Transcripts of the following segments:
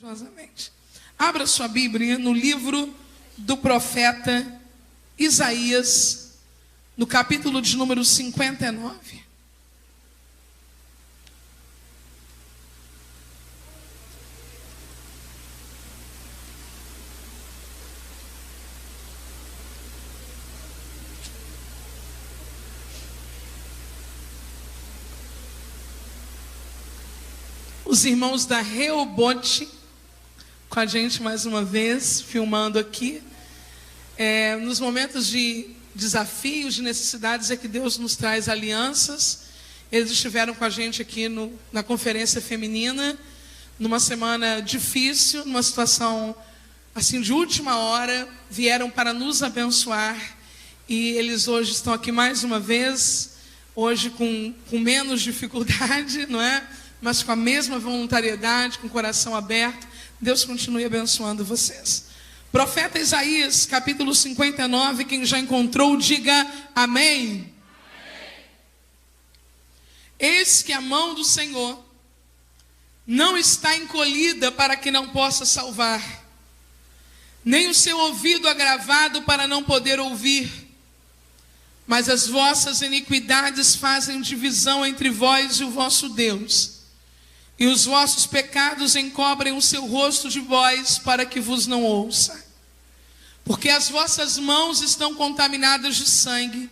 Majestosamente. Abra sua Bíblia no livro do profeta Isaías, no capítulo de número 59. Os irmãos da Reobote com a gente mais uma vez, filmando aqui. Nos momentos de desafios, de necessidades, é que Deus nos traz alianças. Eles estiveram com a gente aqui na conferência feminina, numa semana difícil, numa situação assim de última hora, vieram para nos abençoar. E eles hoje estão aqui mais uma vez, hoje com menos dificuldade, não é? Mas com a mesma voluntariedade, com o coração aberto. Deus continue abençoando vocês. Profeta Isaías, capítulo 59, quem já encontrou, diga amém. Amém. Eis que a mão do Senhor não está encolhida para que não possa salvar, nem o seu ouvido agravado para não poder ouvir. Mas as vossas iniquidades fazem divisão entre vós e o vosso Deus, e os vossos pecados encobrem o seu rosto de vós, para que vos não ouça. Porque as vossas mãos estão contaminadas de sangue,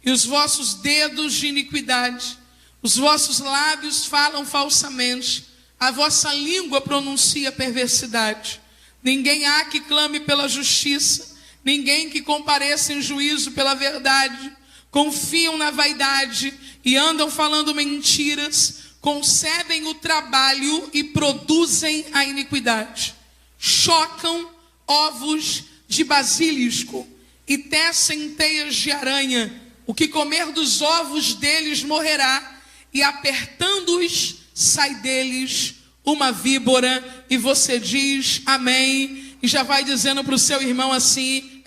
e os vossos dedos de iniquidade. Os vossos lábios falam falsamente, a vossa língua pronuncia perversidade. Ninguém há que clame pela justiça, ninguém que compareça em juízo pela verdade. Confiam na vaidade e andam falando mentiras. Concebem o trabalho e produzem a iniquidade. Chocam ovos de basilisco e tecem teias de aranha. O que comer dos ovos deles morrerá, e apertando-os sai deles uma víbora. E você diz amém, e já vai dizendo para o seu irmão assim: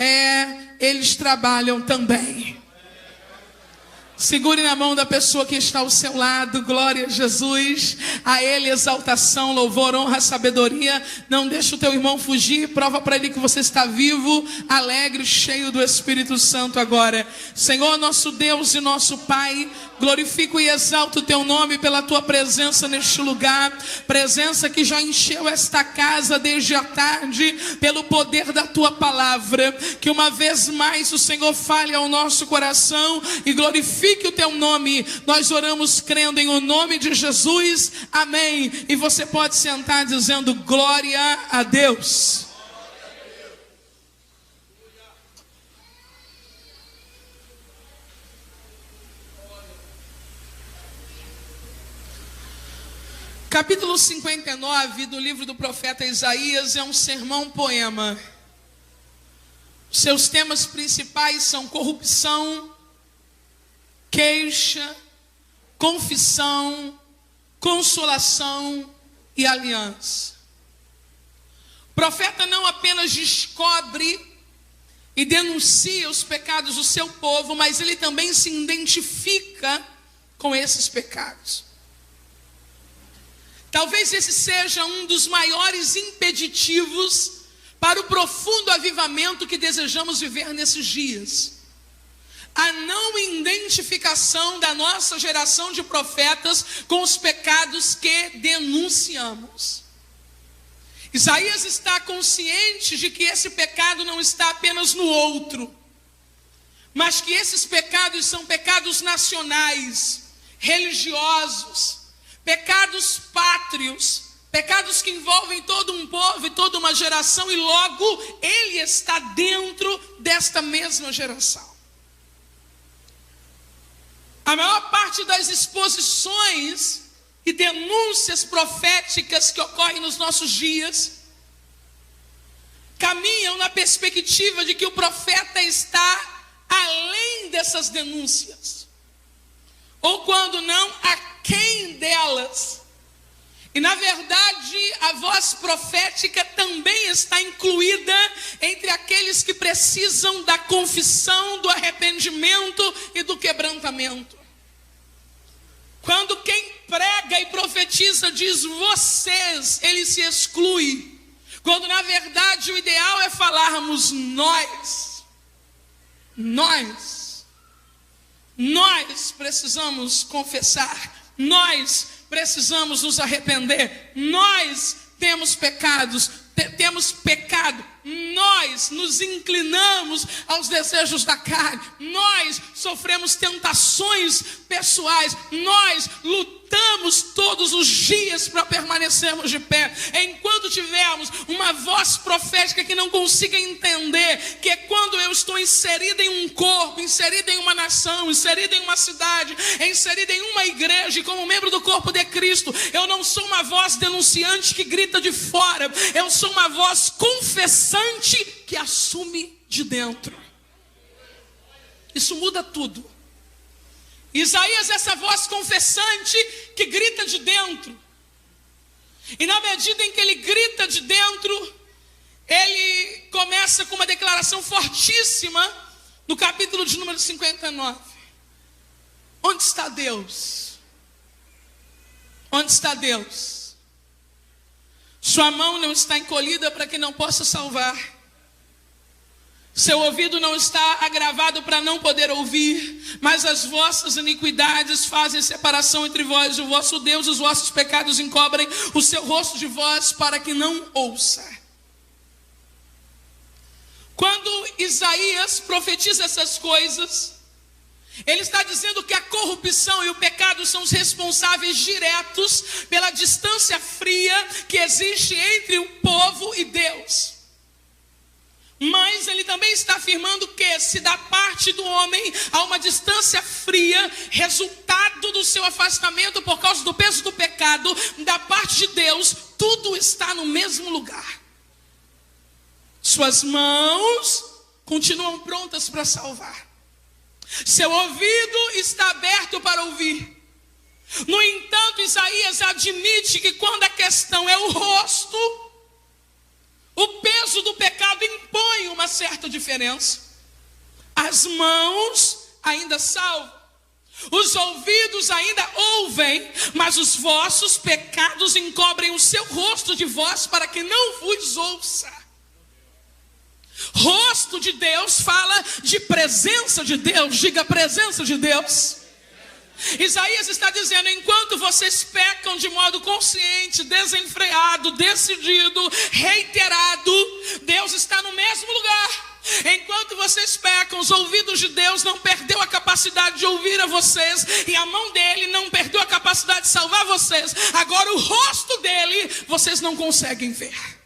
eles trabalham também. Segure na mão da pessoa que está ao seu lado. Glória a Jesus. A Ele exaltação, louvor, honra, sabedoria. Não deixe o teu irmão fugir. Prova para ele que você está vivo, alegre, cheio do Espírito Santo agora. Senhor, nosso Deus e nosso Pai, glorifico e exalto o teu nome pela tua presença neste lugar. Presença que já encheu esta casa desde a tarde, pelo poder da tua palavra. Que uma vez mais o Senhor fale ao nosso coração e glorifique o teu nome. Nós oramos crendo em o nome de Jesus, amém. E você pode sentar dizendo glória a Deus. Capítulo 59 do livro do profeta Isaías é um sermão-poema. Seus temas principais são corrupção, queixa, confissão, consolação e aliança. O profeta não apenas descobre e denuncia os pecados do seu povo, mas ele também se identifica com esses pecados. Talvez esse seja um dos maiores impeditivos para o profundo avivamento que desejamos viver nesses dias. A não identificação da nossa geração de profetas com os pecados que denunciamos. Isaías está consciente de que esse pecado não está apenas no outro, mas que esses pecados são pecados nacionais, religiosos, pecados pátrios, pecados que envolvem todo um povo e toda uma geração, e logo ele está dentro desta mesma geração. A maior parte das exposições e denúncias proféticas que ocorrem nos nossos dias caminham na perspectiva de que o profeta está além dessas denúncias, ou quando não, aquém delas. E na verdade a voz profética também está incluída entre aqueles que precisam da confissão, do arrependimento e do quebrantamento. Quando quem prega e profetiza diz vocês, ele se exclui. Quando na verdade o ideal é falarmos nós. Nós precisamos confessar. Nós precisamos nos arrepender. Nós temos pecados, temos pecado. Nós nos inclinamos aos desejos da carne. Nós sofremos tentações pessoais. Nós lutamos todos os dias para permanecermos de pé. Enquanto tivermos uma voz profética que não consiga entender que é quando eu estou inserida em um corpo, inserida em uma nação, inserida em uma cidade, inserida em uma igreja, e como membro do corpo de Cristo, eu não sou uma voz denunciante que grita de fora. Eu sou uma voz confessante que assume de dentro. Isso muda tudo. Isaías é essa voz confessante que grita de dentro. E na medida em que ele grita de dentro, ele começa com uma declaração fortíssima no capítulo de número 59. Onde está Deus? Onde está Deus? Sua mão não está encolhida para que não possa salvar. Seu ouvido não está agravado para não poder ouvir. Mas as vossas iniquidades fazem separação entre vós e o vosso Deus. Os vossos pecados encobrem o seu rosto de vós para que não ouça. Quando Isaías profetiza essas coisas, ele está dizendo que a corrupção e o pecado são os responsáveis diretos pela distância fria que existe entre o povo e Deus. Mas ele também está afirmando que se da parte do homem há uma distância fria, resultado do seu afastamento por causa do peso do pecado, da parte de Deus, tudo está no mesmo lugar. Suas mãos continuam prontas para salvar. Seu ouvido está aberto para ouvir. No entanto, Isaías admite que quando a questão é o rosto, o peso do pecado impõe uma certa diferença. As mãos ainda salvam. Os ouvidos ainda ouvem, mas os vossos pecados encobrem o seu rosto de vós para que não vos ouça. Rosto de Deus fala de presença de Deus. Diga presença de Deus. Isaías está dizendo: enquanto vocês pecam de modo consciente, desenfreado, decidido, reiterado, Deus está no mesmo lugar. Enquanto vocês pecam, os ouvidos de Deus não perdeu a capacidade de ouvir a vocês, e a mão dele não perdeu a capacidade de salvar vocês. Agora o rosto dele vocês não conseguem ver.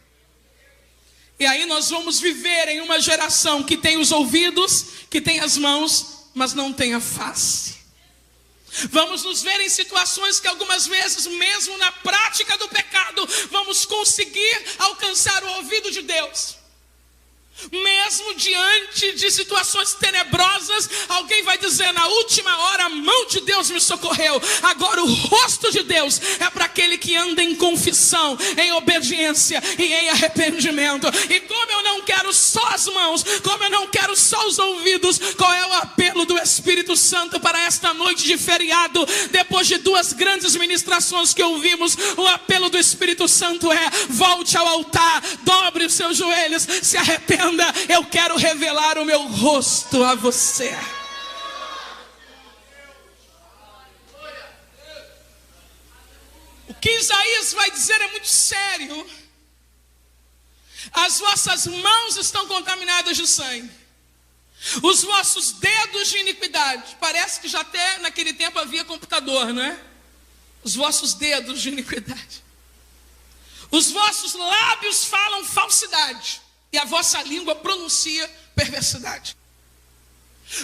E aí nós vamos viver em uma geração que tem os ouvidos, que tem as mãos, mas não tem a face. Vamos nos ver em situações que algumas vezes, mesmo na prática do pecado, vamos conseguir alcançar o ouvido de Deus. Mesmo diante de situações tenebrosas, alguém vai dizer: na última hora a mão de Deus me socorreu. Agora o rosto de Deus é para aquele que anda em confissão, em obediência e em arrependimento. E como eu não quero só as mãos, como eu não quero só os ouvidos, qual é o apelo do Espírito Santo para esta noite de feriado? Depois de 2 grandes ministrações que ouvimos, o apelo do Espírito Santo é: volte ao altar, dobre os seus joelhos, se arrependa. Eu quero revelar o meu rosto a você. O que Isaías vai dizer é muito sério. As vossas mãos estão contaminadas de sangue, os vossos dedos de iniquidade. Parece que já até naquele tempo havia computador, não é? Os vossos dedos de iniquidade. Os vossos lábios falam falsidade, e a vossa língua pronuncia perversidade.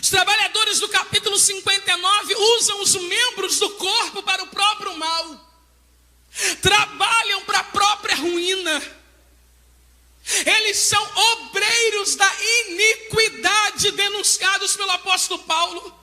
Os trabalhadores do capítulo 59 usam os membros do corpo para o próprio mal. Trabalham para a própria ruína. Eles são obreiros da iniquidade denunciados pelo apóstolo Paulo.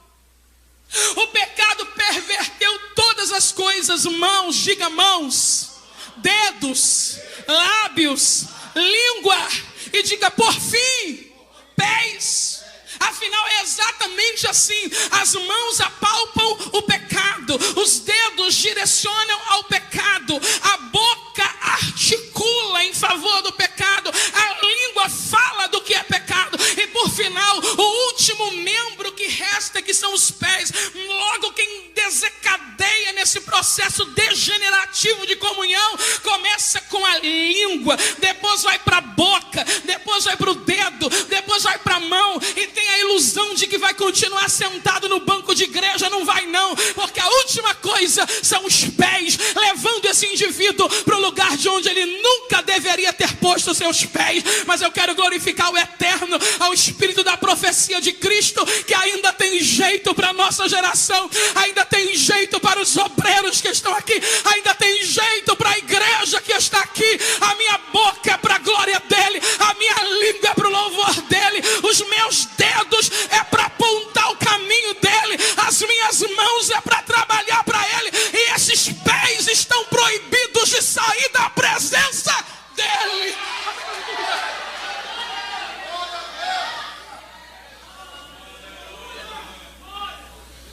O pecado perverteu todas as coisas. Mãos, diga mãos, dedos, lábios, língua. E diga por fim, pés. Afinal é exatamente assim. As mãos apalpam o pecado, os dedos direcionam ao pecado, a boca articula em favor do pecado, a língua fala do que é pecado, e por final, o último membro que resta, que são os pés. Logo, quem desencadeia nesse processo degenerativo de comunhão começa com a língua, depois vai para a boca, depois vai para o dedo, depois vai para a mão, e tem a ilusão de que vai continuar sentado no banco de igreja. Não vai não, porque a última coisa são os pés, levando esse indivíduo para o lugar de onde ele nunca deveria ter posto seus pés. Mas eu quero glorificar o eterno, ao Espírito da profecia de Cristo, que ainda tem jeito para a nossa geração, ainda tem jeito para os obreiros que estão aqui, ainda tem jeito para a igreja que está aqui. A minha boca é para a glória dele, a minha língua é para o louvor dele, os meus dedos é para apontar o caminho dele, as minhas mãos é para trabalhar para ele, e esses pés estão proibidos de sair da presença dele.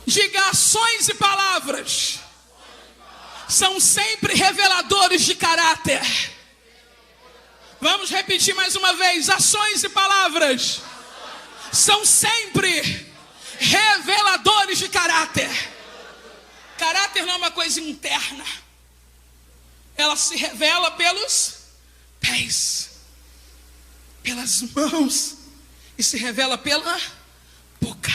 Diga: ações e palavras são sempre reveladores de caráter. Vamos repetir mais uma vez: ações e palavras são sempre reveladores de caráter. Caráter não é uma coisa interna, ela se revela pelos pés, pelas mãos, e se revela pela boca.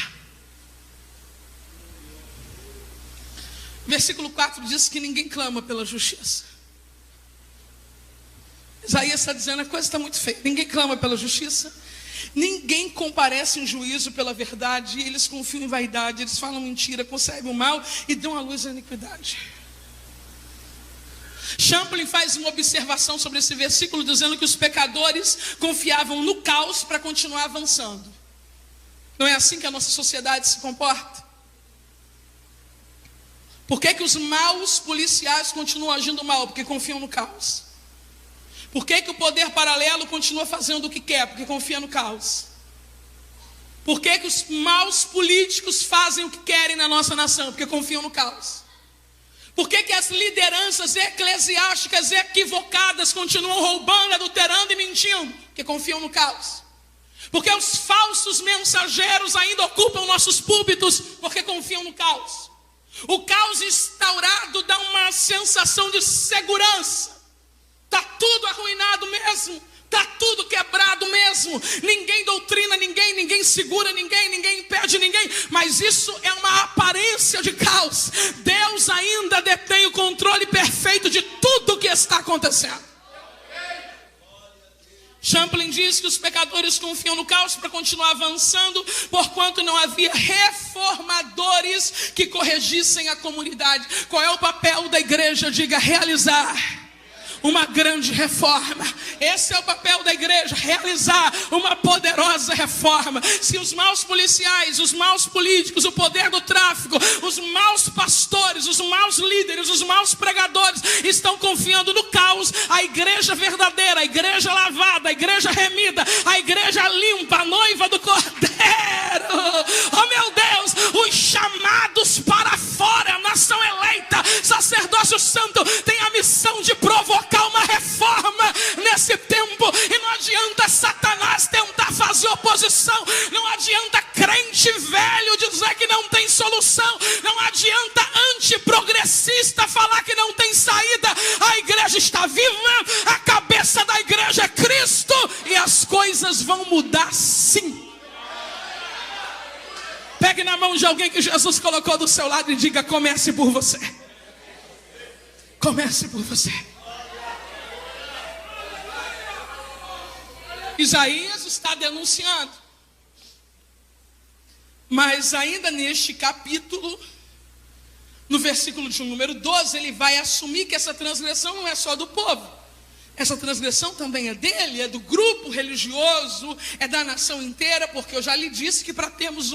Versículo 4 diz que ninguém clama pela justiça. Isaías está dizendo: a coisa está muito feia. Ninguém clama pela justiça, ninguém comparece em juízo pela verdade. Eles confiam em vaidade, eles falam mentira, concebem o mal e dão à luz a iniquidade. Champlin faz uma observação sobre esse versículo, dizendo que os pecadores confiavam no caos para continuar avançando. Não é assim que a nossa sociedade se comporta? Por que os maus policiais continuam agindo mal? Porque confiam no caos. Por que o poder paralelo continua fazendo o que quer? Porque confia no caos. Por que os maus políticos fazem o que querem na nossa nação? Porque confiam no caos. Por que as lideranças eclesiásticas equivocadas continuam roubando, adulterando e mentindo? Porque confiam no caos. Porque os falsos mensageiros ainda ocupam nossos púlpitos? Porque confiam no caos. O caos instaurado dá uma sensação de segurança. Está tudo arruinado mesmo, está tudo quebrado mesmo. Ninguém doutrina ninguém, ninguém segura ninguém, ninguém impede ninguém. Mas isso é uma aparência de caos. Deus ainda detém o controle perfeito de tudo o que está acontecendo. Champlin diz que os pecadores confiam no caos para continuar avançando, porquanto não havia reformadores que corrigissem a comunidade. Qual é o papel da igreja? Diga: realizar uma grande reforma. Esse é o papel da igreja, realizar uma poderosa reforma. Se os maus policiais, os maus políticos, o poder do tráfico, os maus pastores, os maus líderes, os maus pregadores estão confiando no caos, a igreja verdadeira, a igreja lavada, a igreja remida, a igreja limpa, a noiva do Cordeiro, oh meu Deus, os chamados para fora, a nação eleita, sacerdócio santo, tem a missão de provocar uma reforma nesse tempo. E não adianta Satanás tentar fazer oposição, não adianta crente velho dizer que não tem solução, não adianta antiprogressista falar que não tem saída. A igreja está viva, a cabeça da igreja é Cristo, e as coisas vão mudar sim. Pegue na mão de alguém que Jesus colocou do seu lado e diga: comece por você. Comece por você. Isaías está denunciando, mas ainda neste capítulo, no versículo de número 12, ele vai assumir que essa transgressão não é só do povo. Essa transgressão também é dele, é do grupo religioso, é da nação inteira, porque eu já lhe disse que para termos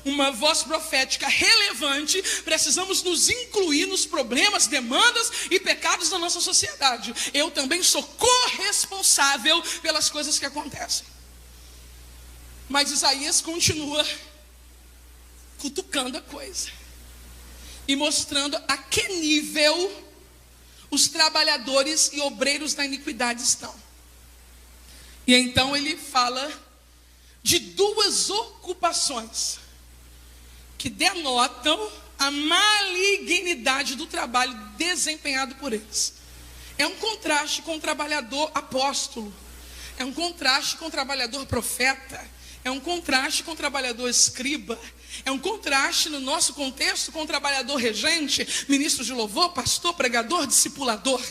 uma voz profética relevante, precisamos nos incluir nos problemas, demandas e pecados da nossa sociedade. Eu também sou corresponsável pelas coisas que acontecem. Mas Isaías continua cutucando a coisa e mostrando a que nível os trabalhadores e obreiros da iniquidade estão. E então ele fala de duas ocupações que denotam a malignidade do trabalho desempenhado por eles. É um contraste com o trabalhador apóstolo, é um contraste com o trabalhador profeta, é um contraste com o trabalhador escriba, é um contraste no nosso contexto com o trabalhador regente, ministro de louvor, pastor, pregador, discipulador.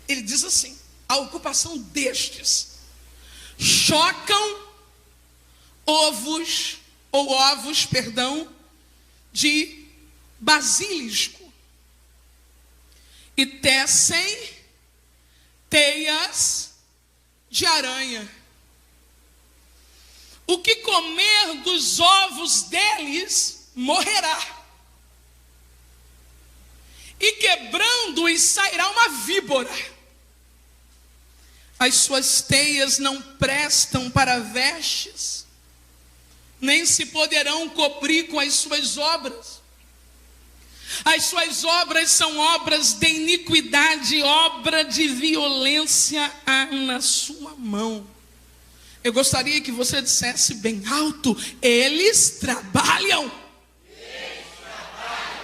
Ele diz assim: a ocupação destes chocam ovos de basilisco e tecem teias de aranha. O que comer dos ovos deles morrerá, e quebrando-os sairá uma víbora. As suas teias não prestam para vestes, nem se poderão cobrir com as suas obras. As suas obras são obras de iniquidade, obra de violência há na sua mão. Eu gostaria que você dissesse bem alto: eles trabalham.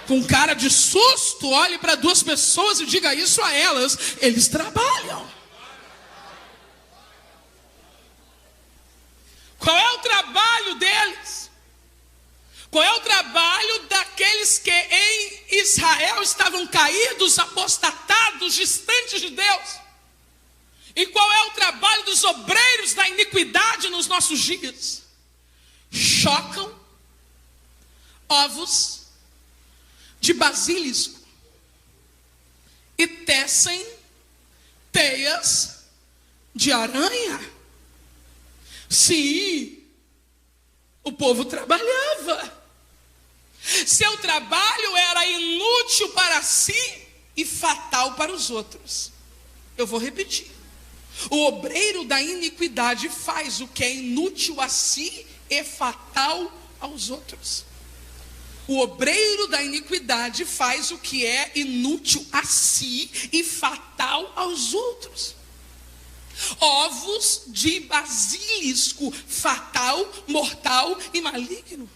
Com cara de susto, olhe para duas pessoas e diga isso a elas: eles trabalham. Qual é o trabalho deles? Qual é o trabalho daqueles que em Israel estavam caídos, apostatados, distantes de Deus? E qual é o trabalho dos obreiros da iniquidade nos nossos dias? Chocam ovos de basilisco e tecem teias de aranha. Sim, o povo trabalhava. Seu trabalho era inútil para si e fatal para os outros. Eu vou repetir. O obreiro da iniquidade faz o que é inútil a si e fatal aos outros. O obreiro da iniquidade faz o que é inútil a si e fatal aos outros. Ovos de basilisco, fatal, mortal e maligno.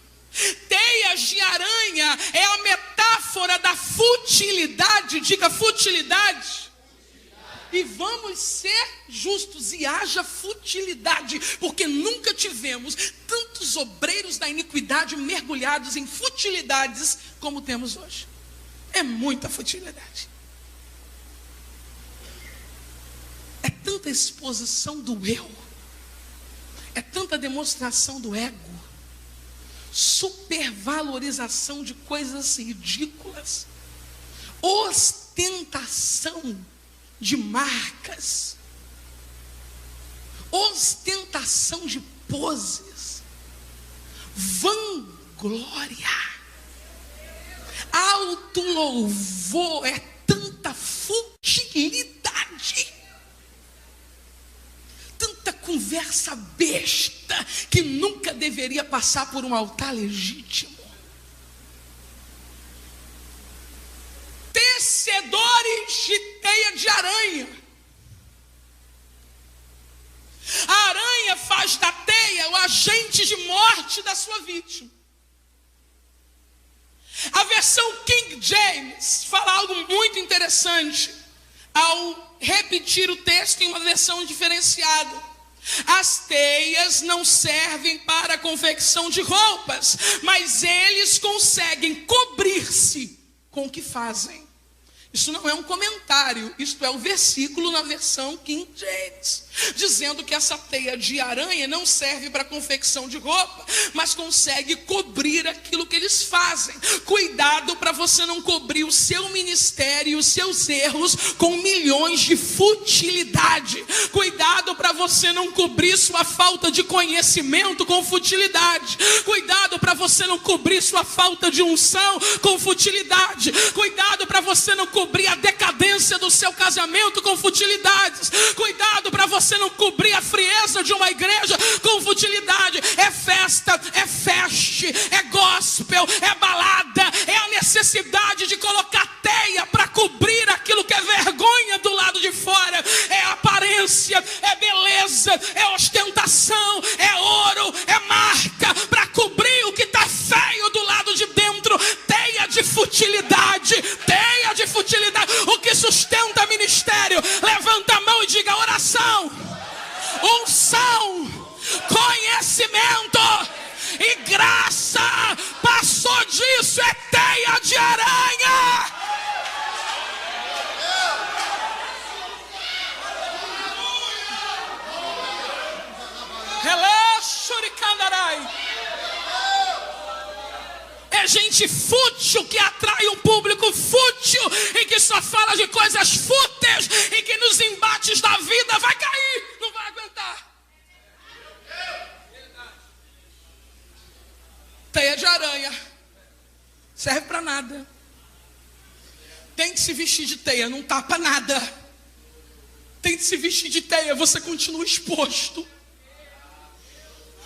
Teias de aranha é a metáfora da futilidade. Diga futilidade. E vamos ser justos, e haja futilidade, porque nunca tivemos tantos obreiros da iniquidade mergulhados em futilidades como temos hoje. É muita futilidade. É tanta exposição do eu, é tanta demonstração do ego, supervalorização de coisas ridículas, ostentação de marcas, ostentação de poses, vanglória, autolouvor, é tanta futilidade, tanta conversa besta que nunca deveria passar por um altar legítimo. Tecedores de teia de aranha. A aranha faz da teia o agente de morte da sua vítima. A versão King James fala algo muito interessante ao repetir o texto em uma versão diferenciada. As teias não servem para a confecção de roupas, mas eles conseguem cobrir-se com o que fazem. Isso não é um comentário, isto é o versículo na versão King James, dizendo que essa teia de aranha não serve para confecção de roupa, mas consegue cobrir aquilo que eles fazem. Cuidado para você não cobrir o seu ministério e os seus erros com milhões de futilidade. Cuidado para você não cobrir sua falta de conhecimento com futilidade. Cuidado para você não cobrir sua falta de unção com futilidade. Cuidado para você não cobrir a decadência do seu casamento com futilidades. Cuidado para você não cobrir a frieza de uma igreja com futilidade. É festa, é feste, é gospel, é balada, é a necessidade de colocar teia para cobrir aquilo que é vergonha do lado de fora. É aparência, é beleza, é ostentação, é ouro, é marca para cobrir o que está feio do lado de dentro. Teia de futilidade, teia de futilidade. O que sustenta ministério? Levanta a mão e diga: oração, unção, conhecimento e graça. Passou disso, é teia de aranha. É gente fútil que atrai um público fútil e que só fala de coisas fúteis e que nos embates da vida vai cair, não vai aguentar. Teia de aranha serve para nada. Tem que se vestir de teia, não tapa nada. Tem que se vestir de teia, você continua exposto.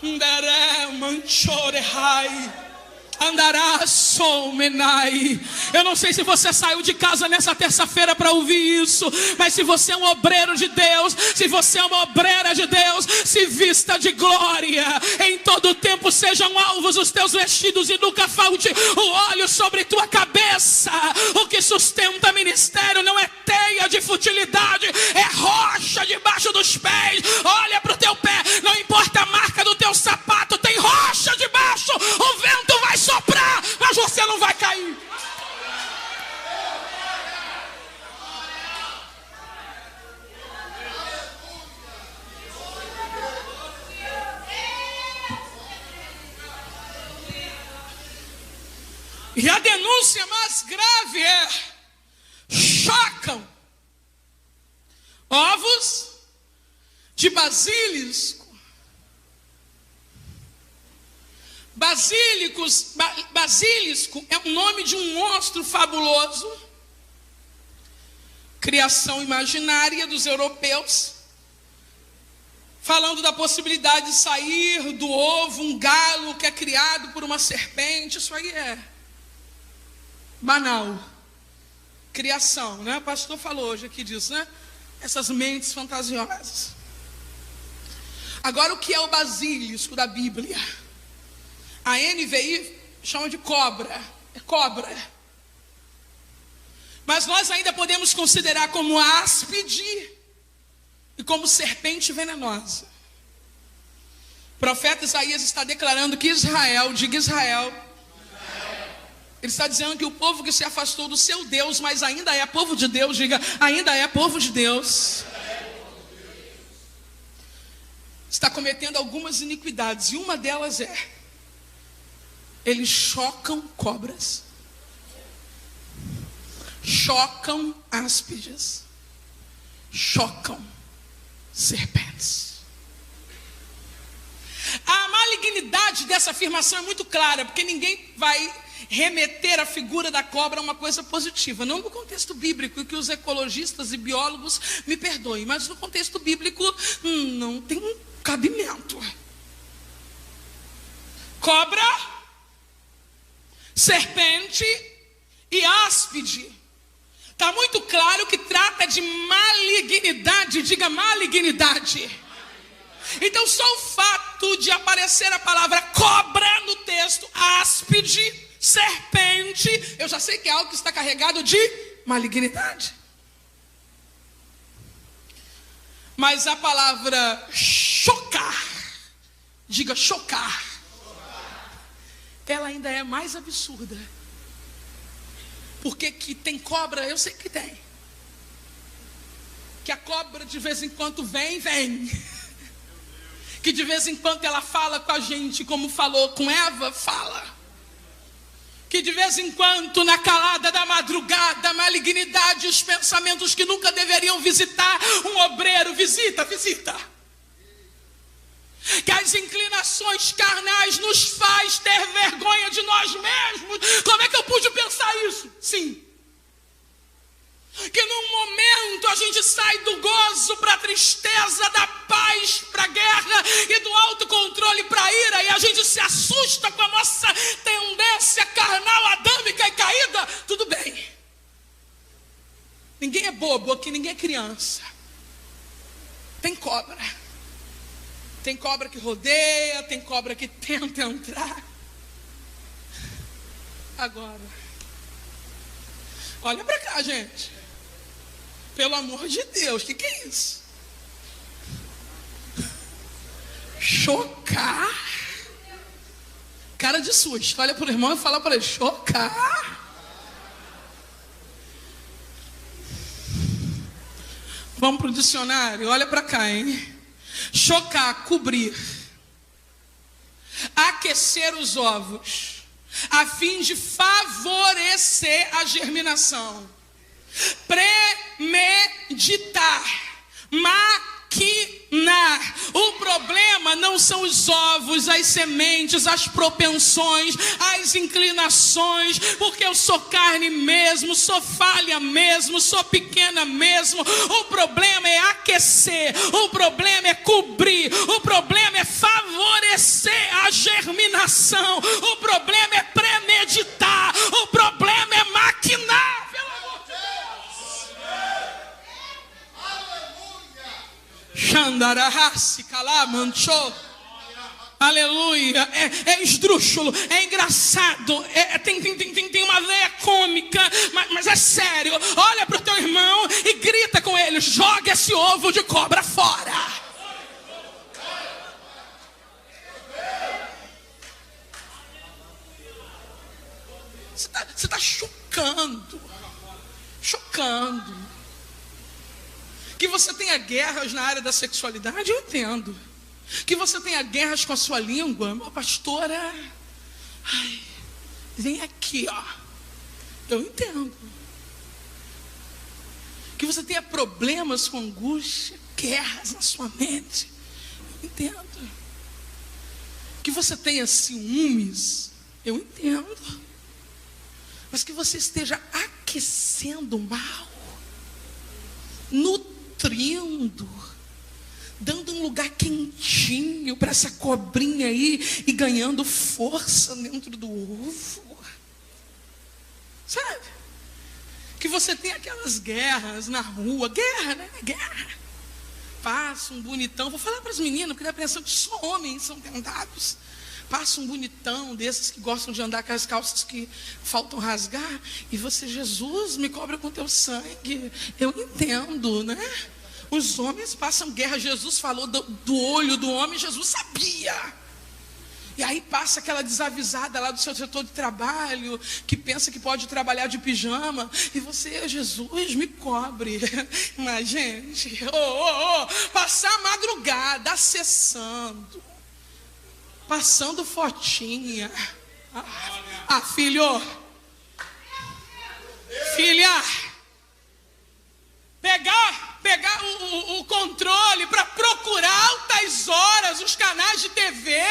Andará manchorehai. Andará solmenai. Eu não sei se você saiu de casa nessa terça-feira para ouvir isso, mas se você é um obreiro de Deus, se você é uma obreira de Deus, se vista de glória. Em todo tempo sejam alvos os teus vestidos e nunca falte o óleo sobre tua cabeça. O que sustenta ministério não é teia de futilidade, é rocha debaixo dos pés. Olha para o teu pé, não importa a marca do teu sapato, tem rocha debaixo. O vento vai soprar, mas você não vai cair. E a denúncia mais grave é: chocam ovos de basilisco. Basilisco é o nome de um monstro fabuloso, criação imaginária dos europeus, falando da possibilidade de sair do ovo um galo que é criado por uma serpente. Isso aí é banal, criação, né? O pastor falou hoje aqui disso, né? Essas mentes fantasiosas. Agora, o que é o basilisco da Bíblia? A NVI chama de cobra, é cobra. Mas nós ainda podemos considerar como áspide e como serpente venenosa. O profeta Isaías está declarando que Israel, diga Israel, ele está dizendo que o povo que se afastou do seu Deus, mas ainda é povo de Deus, diga, ainda é povo de Deus, está cometendo algumas iniquidades, e uma delas é: eles chocam cobras, chocam áspides, chocam serpentes. A malignidade dessa afirmação é muito clara, porque ninguém vai remeter a figura da cobra a uma coisa positiva, não no contexto bíblico, e que os ecologistas e biólogos me perdoem, mas no contexto bíblico não tem cabimento. Cobra, serpente e áspide, está muito claro que trata de malignidade, diga malignidade. Então só o fato de aparecer a palavra cobra no texto, áspide, serpente, eu já sei que é algo que está carregado de malignidade. Mas a palavra chocar, diga chocar, ela ainda é mais absurda. Porque que tem cobra, eu sei que tem. Que a cobra de vez em quando vem. Que de vez em quando ela fala com a gente como falou com Eva, fala. Que de vez em quando, na calada da madrugada, a malignidade e os pensamentos que nunca deveriam visitar um obreiro, visita. que as inclinações carnais nos faz ter vergonha de nós mesmos. Como é que eu pude pensar isso? Sim. Que num momento a gente sai do gozo para a tristeza, da paz para a guerra e do autocontrole para a ira, e a gente se assusta com a nossa tendência carnal, adâmica e caída. Tudo bem. Ninguém é bobo aqui, ninguém é criança. Tem cobra. Tem cobra que rodeia, tem cobra que tenta entrar. Agora, olha para cá, gente. Pelo amor de Deus, o que é isso? Chocar? Cara de susto. Olha para o irmão e fala para ele: chocar? Vamos para o dicionário, olha para cá, hein? Chocar, cobrir. Aquecer os ovos, a fim de favorecer a germinação. Premeditar, maquinar. O problema não são os ovos, as sementes, as propensões, as inclinações, porque eu sou carne mesmo, sou falha mesmo, sou pequena mesmo. O problema é aquecer, o problema é cobrir, o problema é favorecer a germinação, o problema é premeditar, o problema é maquinar. Xandarahasi calamanchou. Aleluia. É esdrúxulo, é engraçado, tem uma veia cômica, mas é sério. Olha para o teu irmão e grita com ele: joga esse ovo de cobra fora. Você está chocando. Que você tenha guerras na área da sexualidade, eu entendo. Que você tenha guerras com a sua língua, pastora, vem aqui, ó. Eu entendo. Que você tenha problemas com angústia, guerras na sua mente, eu entendo. Que você tenha ciúmes, eu entendo. Mas que você esteja aquecendo o mal, nutrindo, dando um lugar quentinho para essa cobrinha aí e ganhando força dentro do ovo, sabe? Que você tem aquelas guerras na rua, guerra, passa um bonitão, vou falar para as meninas, porque dá a impressão que só homens são tentados. Passa um bonitão desses que gostam de andar com as calças que faltam rasgar, e você: Jesus, me cobre com teu sangue. Eu entendo, né? Os homens passam guerra. Jesus falou do olho do homem, Jesus sabia. E aí passa aquela desavisada lá do seu setor de trabalho, que pensa que pode trabalhar de pijama, e você: Jesus, me cobre. Mas, gente, passar a madrugada acessando, passando fotinha. Filha, pegar o controle para procurar altas horas os canais de TV,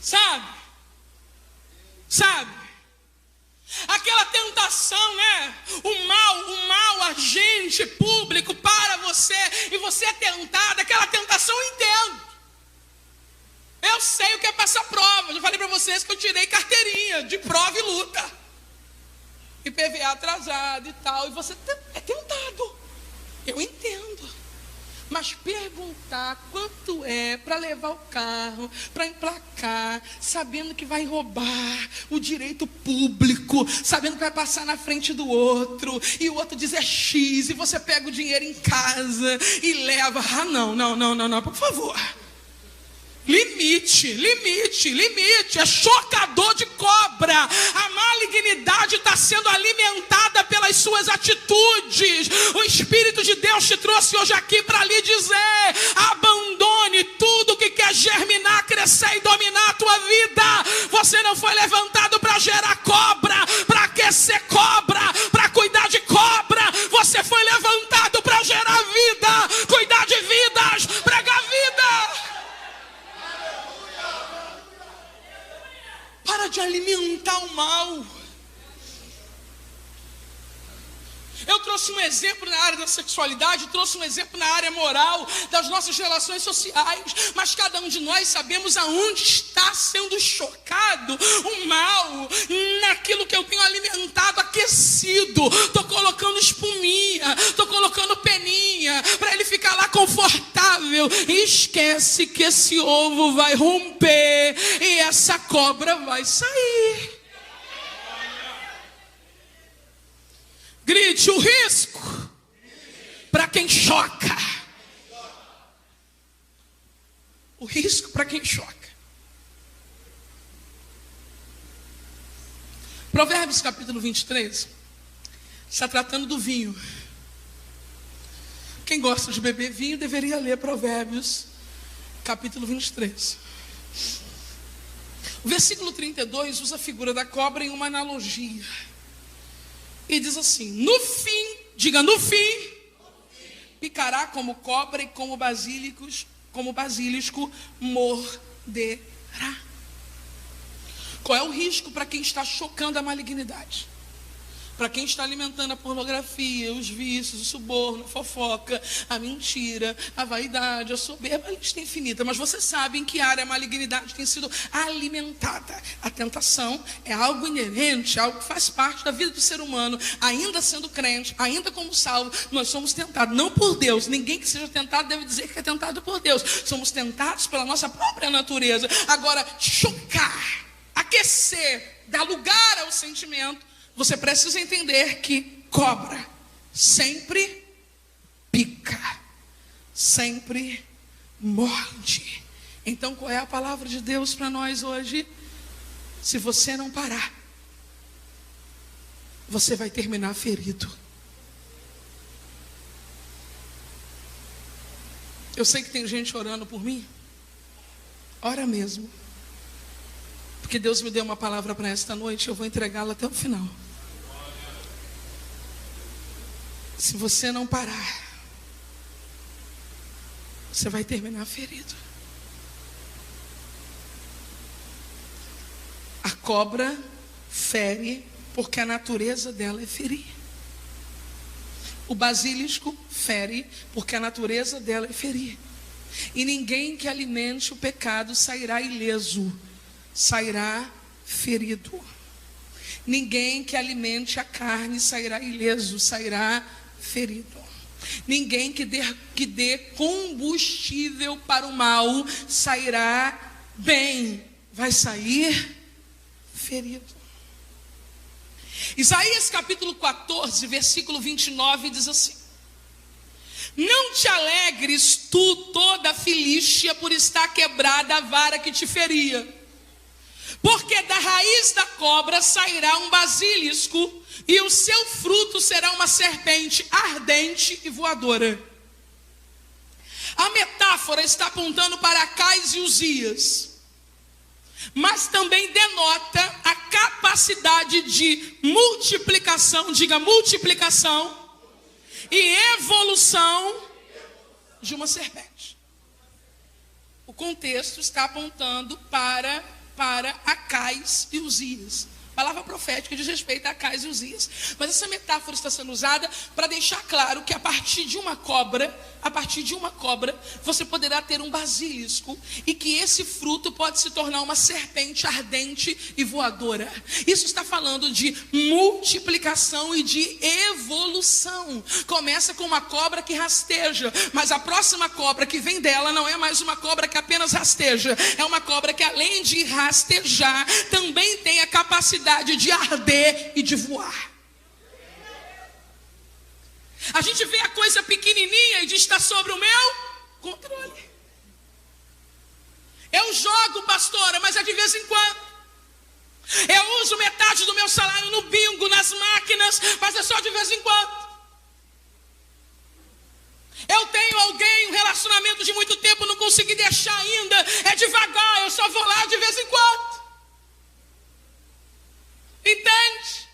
sabe? Aquela tentação, né? O mal agente público para você, e você é tentado. Aquela tentação eu entendo. Eu sei o que é passar prova. Eu falei para vocês que eu tirei carteirinha de prova e luta, IPVA atrasado e tal. E você é tentado. Eu entendo. Mas perguntar quanto é para levar o carro, para emplacar, sabendo que vai roubar o direito público, sabendo que vai passar na frente do outro, e o outro diz é X, e você pega o dinheiro em casa e leva. Não, por favor. Limite. É chocador de cobra. A malignidade está sendo alimentada pelas suas atitudes. O Espírito de Deus te trouxe hoje aqui para lhe dizer: abandone tudo que quer germinar, crescer e dominar a tua vida. Você não foi levantado para gerar cobra, para aquecer cobra, para cuidar de cobra. Você foi levantado para gerar vida, pode alimentar o mal. Eu trouxe um exemplo na área da sexualidade, trouxe um exemplo na área moral, das nossas relações sociais, mas cada um de nós sabemos aonde está sendo chocado o mal, naquilo que eu tenho alimentado, aquecido. Estou colocando espuminha, estou colocando peninha, para ele ficar lá confortável. E esquece que esse ovo vai romper e essa cobra vai sair. Grite: o risco para quem choca. O risco para quem choca. Provérbios capítulo 23 está tratando do vinho. Quem gosta de beber vinho deveria ler Provérbios capítulo 23. O versículo 32 usa a figura da cobra em uma analogia. E diz assim: no fim, diga no fim, picará como cobra e como basilisco morderá. Qual é o risco para quem está chocando a malignidade? Para quem está alimentando a pornografia, os vícios, o suborno, a fofoca, a mentira, a vaidade, a soberba, a lista é infinita. Mas você sabe em que área a malignidade tem sido alimentada. A tentação é algo inerente, algo que faz parte da vida do ser humano. Ainda sendo crente, ainda como salvo, nós somos tentados, não por Deus. Ninguém que seja tentado deve dizer que é tentado por Deus. Somos tentados pela nossa própria natureza. Agora, chocar, aquecer, dar lugar ao sentimento, você precisa entender que cobra sempre pica, sempre morde. Então qual é a palavra de Deus para nós hoje? Se você não parar, você vai terminar ferido. Eu sei que tem gente orando por mim. Ora mesmo. Porque Deus me deu uma palavra para esta noite, eu vou entregá-la até o final. Se você não parar, você vai terminar ferido. A cobra fere porque a natureza dela é ferir. O basilisco fere porque a natureza dela é ferir. E ninguém que alimente o pecado sairá ileso, sairá ferido. Ninguém que alimente a carne sairá ileso, sairá ferido. Ninguém que dê combustível para o mal sairá bem, vai sair ferido. Isaías capítulo 14, versículo 29 diz assim: não te alegres tu toda Filístia por estar quebrada a vara que te feria, porque da raiz da cobra sairá um basilisco, e o seu fruto será uma serpente ardente e voadora. A metáfora está apontando para Acais e Uzias, mas também denota a capacidade de multiplicação, diga multiplicação, e evolução de uma serpente. O contexto está apontando para Acais e Uzias. Palavra profética diz respeito a Acais e Uzias. Mas essa metáfora está sendo usada para deixar claro que a partir de uma cobra, você poderá ter um basilisco, e que esse fruto pode se tornar uma serpente ardente e voadora. Isso está falando de multiplicação e de evolução. Começa com uma cobra que rasteja, mas a próxima cobra que vem dela não é mais uma cobra que apenas rasteja, é uma cobra que, além de rastejar, também tem a capacidade de arder e de voar. A gente vê a coisa pequenininha e diz: está sobre o meu controle. Eu jogo, pastora, mas é de vez em quando. Eu uso metade do meu salário no bingo, nas máquinas, mas é só de vez em quando. Eu tenho alguém, um relacionamento de muito tempo, não consegui deixar ainda, é devagar, eu só vou lá de vez em quando. Entende?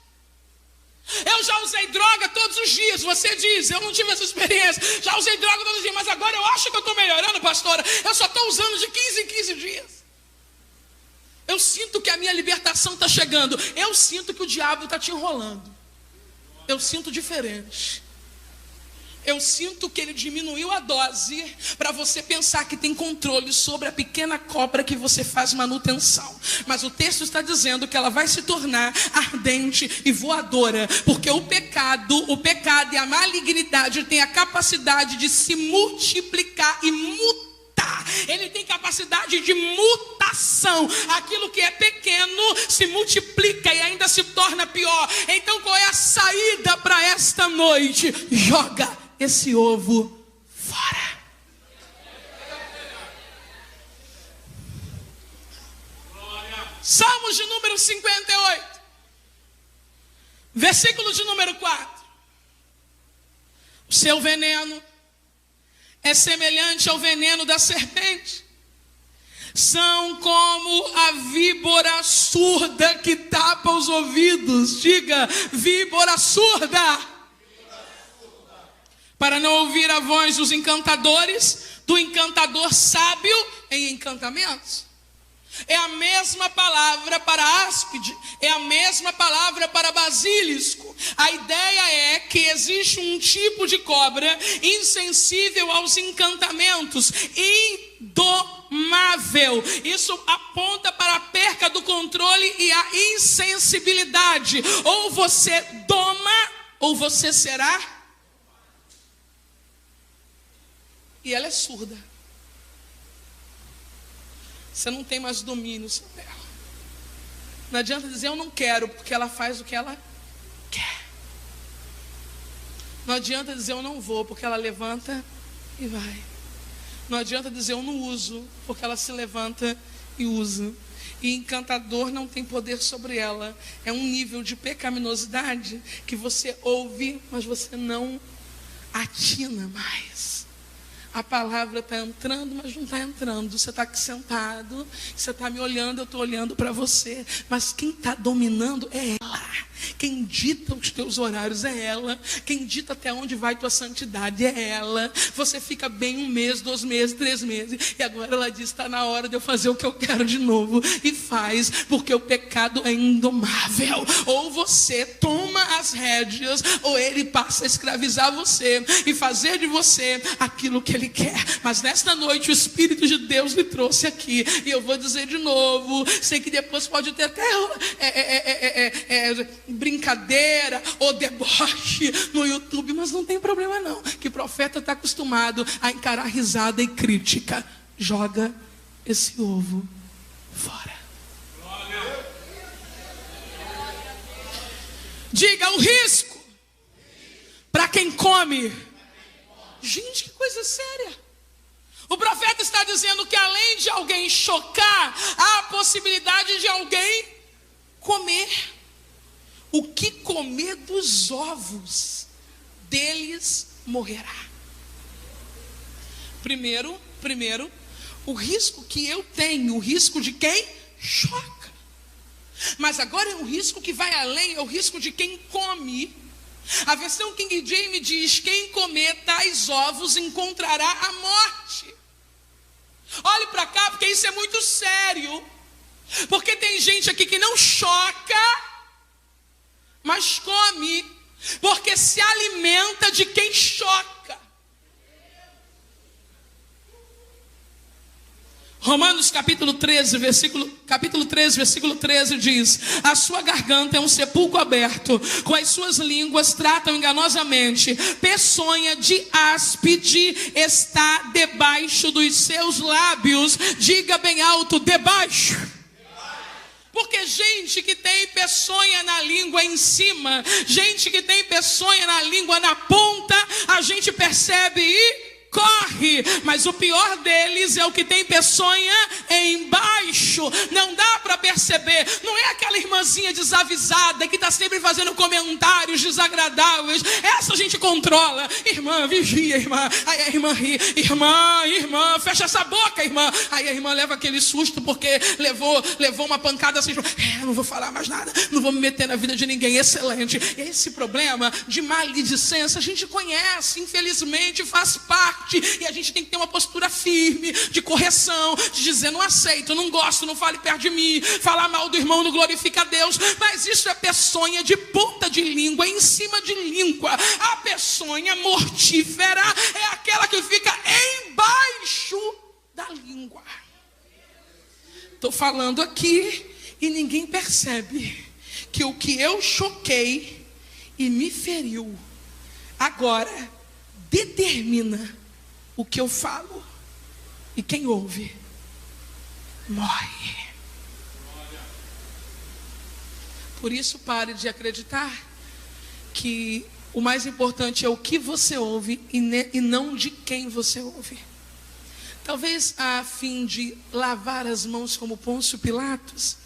Eu já usei droga todos os dias. Você diz: eu não tive essa experiência. Já usei droga todos os dias, mas agora eu acho que eu estou melhorando, pastora. Eu só estou usando de 15 em 15 dias. Eu sinto que a minha libertação está chegando. Eu sinto que o diabo está te enrolando. Eu sinto diferente. Eu sinto que ele diminuiu a dose para você pensar que tem controle sobre a pequena cobra que você faz manutenção. Mas o texto está dizendo que ela vai se tornar ardente e voadora, porque o pecado e a malignidade têm a capacidade de se multiplicar e mutar. Ele tem capacidade de mutação. Aquilo que é pequeno se multiplica e ainda se torna pior. Então qual é a saída para esta noite? Joga esse ovo fora. Salmos de número 58, versículo de número 4. O seu veneno é semelhante ao veneno da serpente. São como a víbora surda que tapa os ouvidos. Diga, víbora surda. Para não ouvir a voz dos encantadores, do encantador sábio em encantamentos. É a mesma palavra para áspide, é a mesma palavra para basilisco. A ideia é que existe um tipo de cobra insensível aos encantamentos, indomável. Isso aponta para a perca do controle e a insensibilidade. Ou você doma, ou você será. E ela é surda. Você não tem mais domínio sobre ela. Não adianta dizer eu não quero, porque ela faz o que ela quer. Não adianta dizer eu não vou, porque ela levanta e vai. Não adianta dizer eu não uso, porque ela se levanta e usa. E encantador não tem poder sobre ela. É um nível de pecaminosidade que você ouve, mas você não atina mais. A palavra está entrando, mas não está entrando. Você está aqui sentado, você está me olhando, eu estou olhando para você. Mas quem está dominando é ela. Quem dita os teus horários é ela. Quem dita até onde vai tua santidade é ela. Você fica bem 1 mês, 2 meses, 3 meses. E agora ela diz, está na hora de eu fazer o que eu quero de novo. E faz, porque o pecado é indomável. Ou você toma as rédeas, ou ele passa a escravizar você e fazer de você aquilo que ele quer. Mas nesta noite o Espírito de Deus lhe trouxe aqui. E eu vou dizer de novo. Sei que depois pode ter até brincadeira ou deboche no YouTube, mas não tem problema não, que profeta está acostumado a encarar risada e crítica. Joga esse ovo fora. Diga o risco para quem come. Gente, que coisa séria. O profeta está dizendo que além de alguém chocar, há a possibilidade de alguém comer. O que comer dos ovos deles morrerá. Primeiro, o risco que eu tenho, o risco de quem choca. Mas agora é um risco que vai além, é o risco de quem come. A versão King James diz, quem comer tais ovos encontrará a morte. Olhe para cá, porque isso é muito sério. Porque tem gente aqui que não choca, mas come, porque se alimenta de quem choca. Romanos capítulo 13, versículo 13 diz, a sua garganta é um sepulcro aberto, com as suas línguas tratam enganosamente, peçonha de áspide está debaixo dos seus lábios. Diga bem alto, debaixo. Porque gente que tem peçonha na língua em cima, gente que tem peçonha na língua na ponta, a gente percebe e corre. Mas o pior deles é o que tem peçonha embaixo. Não dá para perceber. Não é aquela irmãzinha desavisada que está sempre fazendo comentários desagradáveis. Essa a gente controla. Irmã, vigia, irmã. Aí a irmã ri. Irmã, fecha essa boca, irmã. Aí a irmã leva aquele susto porque levou uma pancada assim. Não vou falar mais nada. Não vou me meter na vida de ninguém. Excelente. Esse problema de maledicência a gente conhece. Infelizmente faz parte. parte, e a gente tem que ter uma postura firme, de correção, de dizer, não aceito, não gosto, não fale perto de mim, falar mal do irmão não glorifica a Deus, mas isso é peçonha de ponta de língua, em cima de língua. A peçonha mortífera é aquela que fica embaixo da língua. Estou falando aqui e ninguém percebe que o que eu choquei e me feriu, agora determina o que eu falo. E quem ouve, morre. Por isso, pare de acreditar que o mais importante é o que você ouve e não de quem você ouve. Talvez a fim de lavar as mãos como Pôncio Pilatos,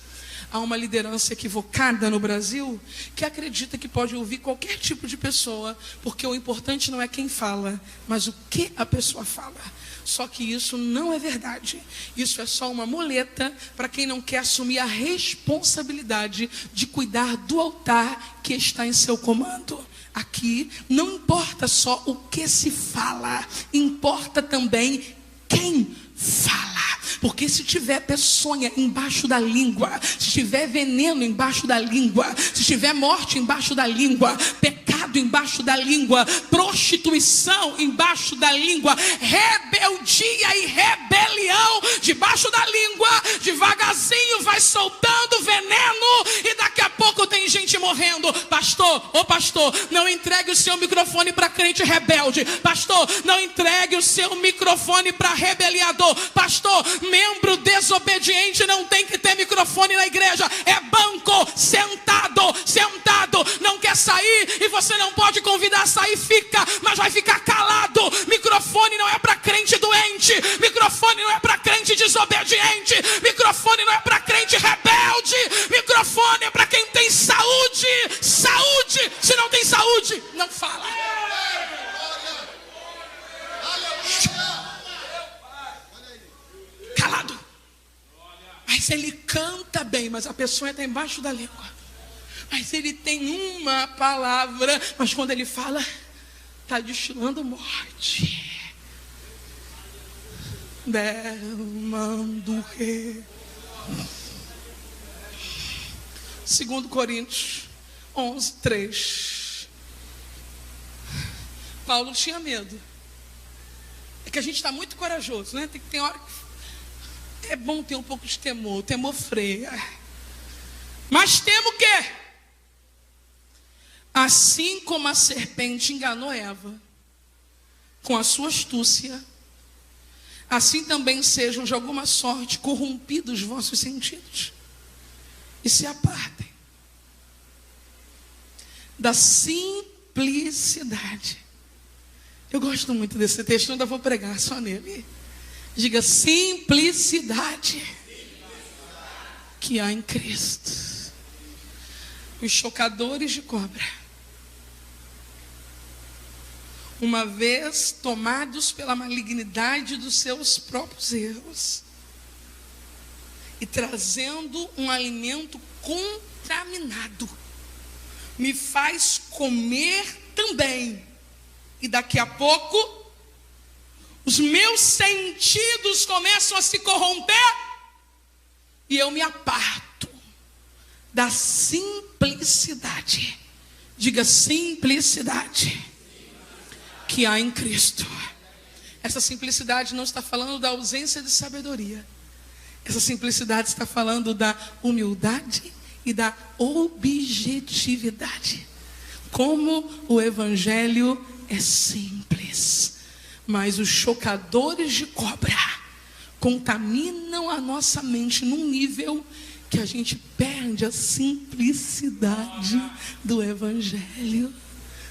há uma liderança equivocada no Brasil que acredita que pode ouvir qualquer tipo de pessoa, porque o importante não é quem fala, mas o que a pessoa fala. Só que isso não é verdade. Isso é só uma muleta para quem não quer assumir a responsabilidade de cuidar do altar que está em seu comando. Aqui não importa só o que se fala, importa também quem fala. Porque se tiver peçonha embaixo da língua, se tiver veneno embaixo da língua, se tiver morte embaixo da língua, pecado embaixo da língua, prostituição embaixo da língua, rebeldia e rebelião debaixo da língua, devagarzinho vai soltando veneno e daqui a pouco tem gente morrendo. Pastor, ô pastor, não entregue o seu microfone para crente rebelde. Pastor, não entregue o seu microfone para rebeliador. Pastor, membro desobediente não tem que ter microfone na igreja. É banco, sentado. Não quer sair e você não pode convidar a sair, fica, mas vai ficar calado. Microfone não é para crente doente. Microfone não é para crente desobediente. Microfone não é para crente rebelde. Microfone é para quem tem saúde. Saúde. Se não tem saúde, não fala. Calado. Mas ele canta bem, mas a pessoa está embaixo da língua. Mas ele tem uma palavra, mas quando ele fala, está destilando morte. Derramando rei. 2 Coríntios 11:3. Paulo tinha medo. É que a gente está muito corajoso, né? Tem hora que é bom ter um pouco de temor. O temor freia. Mas temo o quê? Assim como a serpente enganou Eva com a sua astúcia, assim também sejam de alguma sorte corrompidos os vossos sentidos e se apartem da simplicidade. Eu gosto muito desse texto, ainda vou pregar só nele. Diga: simplicidade que há em Cristo. Os chocadores de cobra, uma vez tomados pela malignidade dos seus próprios erros e trazendo um alimento contaminado, me faz comer também. E daqui a pouco os meus sentidos começam a se corromper e eu me aparto da simplicidade. Diga: simplicidade que há em Cristo. Essa simplicidade não está falando da ausência de sabedoria. Essa simplicidade está falando da humildade e da objetividade. Como o evangelho é simples, mas os chocadores de cobra contaminam a nossa mente num nível que a gente perde a simplicidade do evangelho.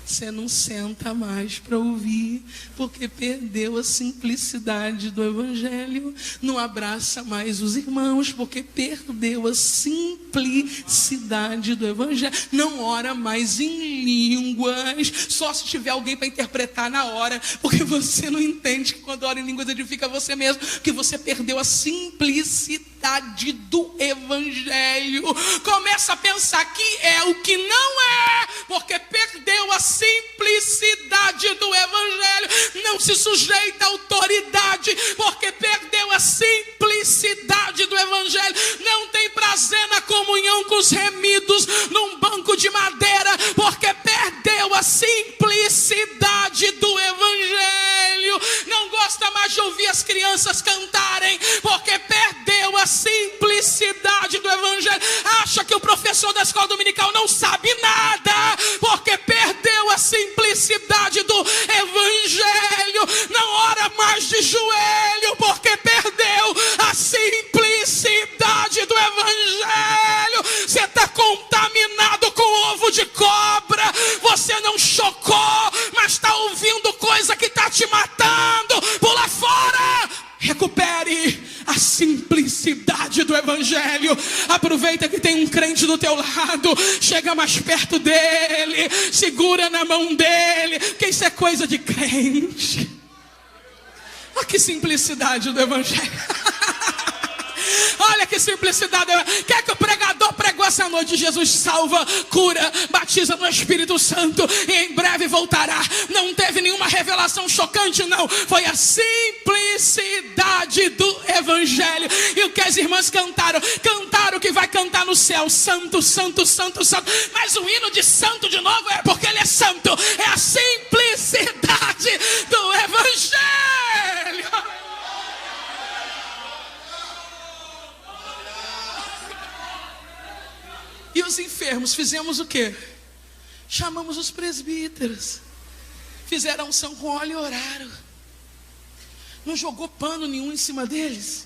Você não senta mais para ouvir, porque perdeu a simplicidade do evangelho. Não abraça mais os irmãos, porque perdeu a simplicidade do evangelho. Não ora mais em línguas, só se tiver alguém para interpretar na hora, porque você não entende que quando ora em línguas edifica você mesmo, que você perdeu a simplicidade do evangelho. Começa a pensar que é o que não é, Porque perdeu a simplicidade do evangelho. Não se sujeita à autoridade, porque perdeu a simplicidade do evangelho. Não tem prazer na comunhão com os remidos num banco de madeira, porque perdeu a simplicidade do evangelho. Não gosta mais de ouvir as crianças cantarem, porque perdeu a simplicidade do evangelho. Acha que o professor da escola dominical não sabe nada, porque perdeu a simplicidade do evangelho. Não ora mais de joelho, porque perdeu a simplicidade do evangelho. Você está contaminado com ovo de cobra. Você não chocou, mas está ouvindo coisa que está te matando. Pula fora. Recupere a simplicidade do evangelho. Aproveita que tem um crente do teu lado. Chega mais perto dele, segura na mão dele, porque isso é coisa de crente. Olha que simplicidade do evangelho. Olha que simplicidade. Quer que o pregador pregou essa noite? Jesus salva, cura, batiza no Espírito Santo e em breve voltará. Não teve nenhuma revelação chocante, não. Foi a simplicidade do evangelho. E o que as irmãs cantaram? Cantaram que vai cantar no céu: santo, santo, santo, santo. Mas o hino de santo de novo é porque ele é santo. É a simplicidade do evangelho. E os enfermos, fizemos o quê? Chamamos os presbíteros. Fizeram unção com óleo e oraram. Não jogou pano nenhum em cima deles.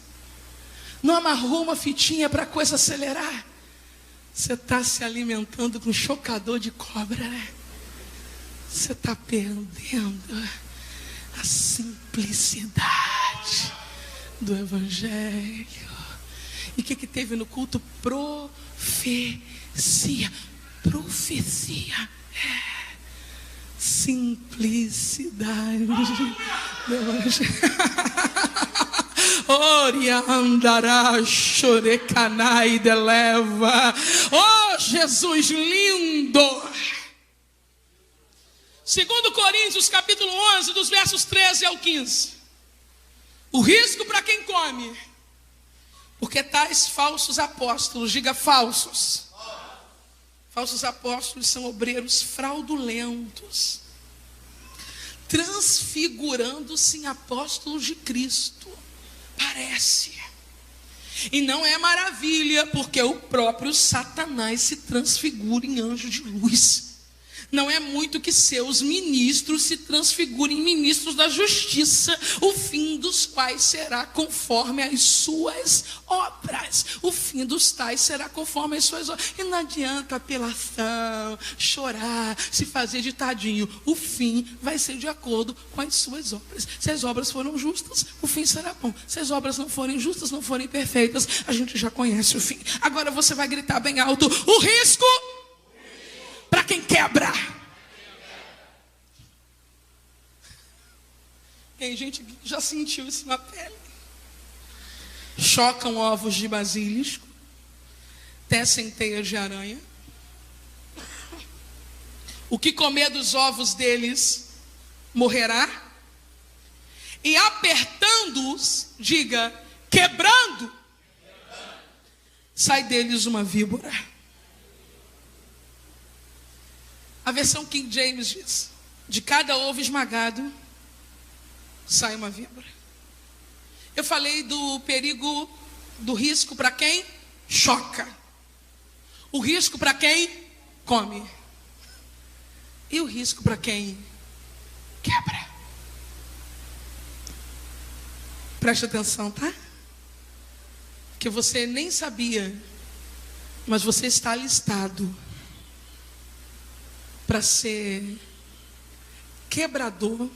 Não amarrou uma fitinha para a coisa acelerar. Você está se alimentando com chocador de cobra, né? Você está perdendo a simplicidade do evangelho. E o que teve no culto? Profecia. Simplicidade do evangelho. Oriandará, chorecanai deleva. Oh, Jesus lindo! 2 Coríntios capítulo 11, dos versos 13 ao 15. O risco para quem come. Porque tais falsos apóstolos, diga falsos. Falsos apóstolos são obreiros fraudulentos, transfigurando-se em apóstolos de Cristo. Parece. E não é maravilha, porque o próprio Satanás se transfigura em anjo de luz. Não é muito que seus ministros se transfigurem em ministros da justiça, o fim dos quais será conforme as suas obras. O fim dos tais será conforme as suas obras. E não adianta apelação, chorar, se fazer de tadinho. O fim vai ser de acordo com as suas obras. Se as obras foram justas, o fim será bom. Se as obras não forem justas, não forem perfeitas, a gente já conhece o fim. Agora você vai gritar bem alto: o risco para quem quebra. Tem gente que já sentiu isso na pele. Chocam ovos de basilisco, tecem teias de aranha. O que comer dos ovos deles morrerá. E apertando-os, diga, quebrando, sai deles uma víbora. A versão King James diz: de cada ovo esmagado sai uma víbora. Eu falei do perigo, do risco para quem choca, o risco para quem come, e o risco para quem quebra. Preste atenção, tá? Que você nem sabia, mas você está listado para ser quebrador